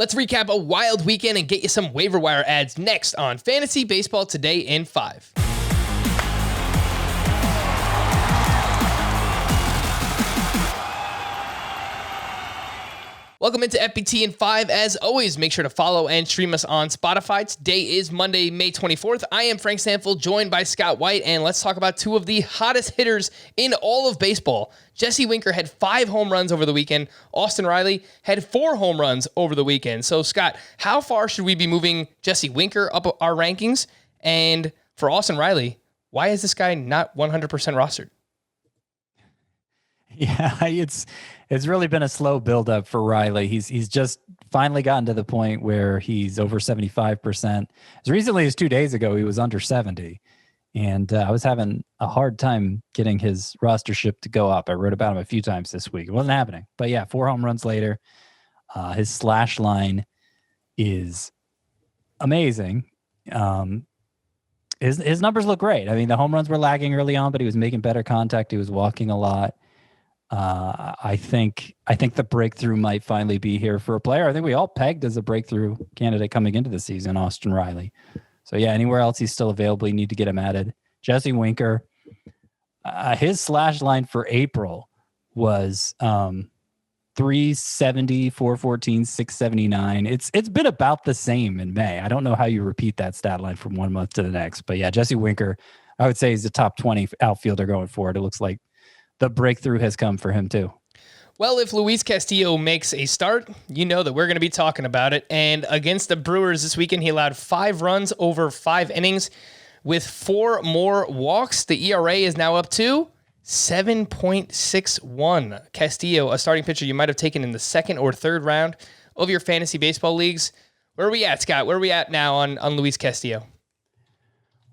Let's recap a wild weekend and get you some waiver wire ads next on Fantasy Baseball Today in 5. Welcome into FBT in 5. As always, make sure to follow and stream us on Spotify. Today is Monday, May 24th. I am Frank Stanfield, joined by Scott White, and let's talk about two of the hottest hitters in all of baseball. Jesse Winker had 5 home runs over the weekend. Austin Riley had 4 home runs over the weekend. So, Scott, how far should we be moving Jesse Winker up our rankings? And for Austin Riley, why is this guy not 100% rostered? Yeah, it's really been a slow buildup for Riley. He's just finally gotten to the point where he's over 75%. As recently as 2 days ago, he was under 70. And I was having a hard time getting his rostership to go up. I wrote about him a few times this week. It wasn't happening. But yeah, 4 home runs later. His slash line is amazing. His numbers look great. I mean, the home runs were lagging early on, but he was making better contact. He was walking a lot. I think the breakthrough might finally be here for a player I think we all pegged as a breakthrough candidate coming into the season, Austin Riley. So yeah, anywhere else he's still available, you need to get him added. Jesse Winker, his slash line for April was 370, 414, 679. It's been about the same in May. I don't know how you repeat that stat line from one month to the next, but yeah, Jesse Winker, I would say he's the top 20 outfielder going forward. It looks like the breakthrough has come for him too. Well, if Luis Castillo makes a start, you know that we're going to be talking about it. And against the Brewers this weekend, he allowed 5 runs over 5 innings with 4 more walks. The ERA is now up to 7.61. Castillo, a starting pitcher you might have taken in the 2nd or 3rd round of your fantasy baseball leagues. Where are we at, Scott? Where are we at now on Luis Castillo?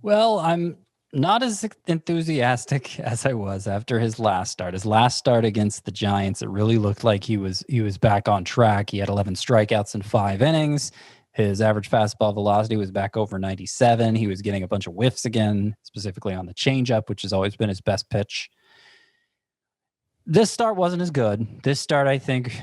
Well, I'm not as enthusiastic as I was after his last start. His last start against the Giants, it really looked like he was back on track. He had 11 strikeouts in 5 innings. His average fastball velocity was back over 97. He was getting a bunch of whiffs again, specifically on the changeup, which has always been his best pitch. This start wasn't as good. This start, I think,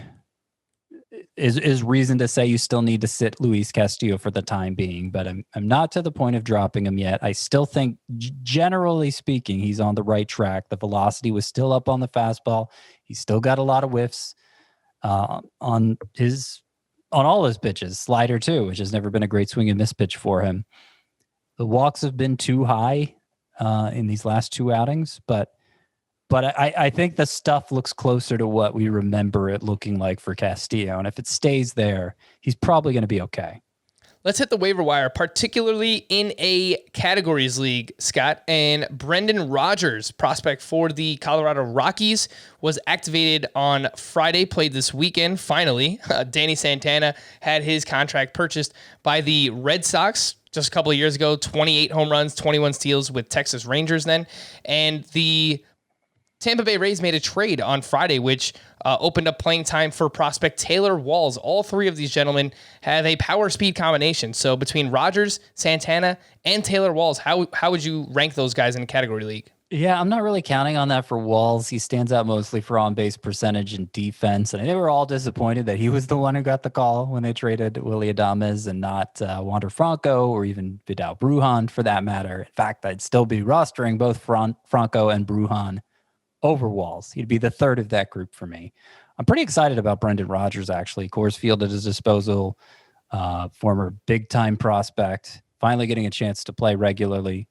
is reason to say you still need to sit Luis Castillo for the time being, but I'm not to the point of dropping him yet. I still think, generally speaking, he's on the right track. The velocity was still up on the fastball. He's still got a lot of whiffs on all his pitches, slider too, which has never been a great swing and miss pitch for him. The walks have been too high in these last 2 outings, but I think the stuff looks closer to what we remember it looking like for Castillo. And if it stays there, he's probably going to be okay. Let's hit the waiver wire, particularly in a categories league, Scott. And Brendan Rodgers, prospect for the Colorado Rockies, was activated on Friday, played this weekend, finally. Danny Santana had his contract purchased by the Red Sox just a couple of years ago, 28 home runs, 21 steals with Texas Rangers then. And the Tampa Bay Rays made a trade on Friday, which opened up playing time for prospect Taylor Walls. All 3 of these gentlemen have a power speed combination. So between Rodgers, Santana, and Taylor Walls, how would you rank those guys in a category league? Yeah, I'm not really counting on that for Walls. He stands out mostly for on-base percentage and defense. And they were all disappointed that he was the one who got the call when they traded Willy Adames and not Wander Franco or even Vidal Brujan for that matter. In fact, I'd still be rostering both Franco and Brujan over Walls. He'd be the 3rd of that group for me. I'm pretty excited about Brendan Rodgers, actually. Coors Field at his disposal, former big-time prospect, finally getting a chance to play regularly.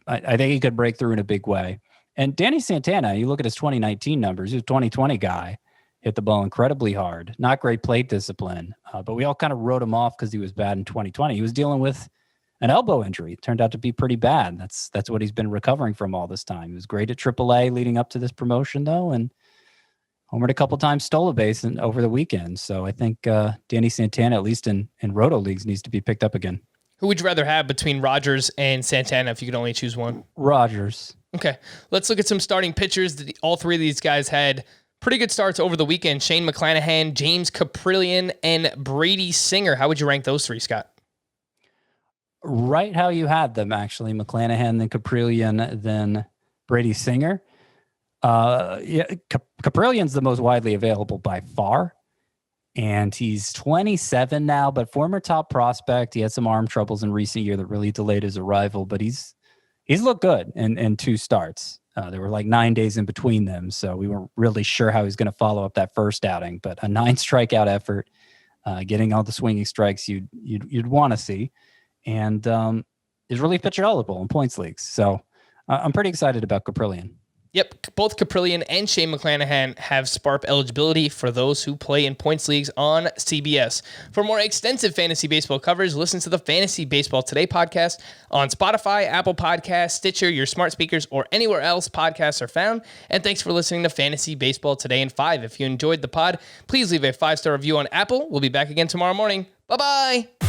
I think he could break through in a big way. And Danny Santana, you look at his 2019 numbers, he was a 2020 guy, hit the ball incredibly hard, not great plate discipline, but we all kind of wrote him off because he was bad in 2020. He was dealing with an elbow injury. It turned out to be pretty bad. That's what he's been recovering from all this time. He was great at AAA leading up to this promotion, though, and homered a couple times, stole a base over the weekend. So I think Danny Santana, at least in Roto leagues, needs to be picked up again. Who would you rather have between Rodgers and Santana if you could only choose one? Rodgers. Okay, let's look at some starting pitchers. All 3 of these guys had pretty good starts over the weekend. Shane McClanahan, James Caprillion, and Brady Singer. How would you rank those 3, Scott? Right how you had them, actually. McClanahan, then Caprillion, then Brady Singer. Caprillion's the most widely available by far. And he's 27 now, but former top prospect. He had some arm troubles in recent year that really delayed his arrival, but he's looked good in 2 starts. There were like 9 days in between them, so we weren't really sure how he was going to follow up that first outing. But a 9 strikeout effort, getting all the swinging strikes you'd want to see, and is really pitcher eligible in points leagues. So I'm pretty excited about Caprillion. Yep, both Caprillion and Shane McClanahan have SPARP eligibility for those who play in points leagues on CBS. For more extensive fantasy baseball coverage, listen to the Fantasy Baseball Today podcast on Spotify, Apple Podcasts, Stitcher, your smart speakers, or anywhere else podcasts are found. And thanks for listening to Fantasy Baseball Today in 5. If you enjoyed the pod, please leave a 5-star review on Apple. We'll be back again tomorrow morning. Bye-bye.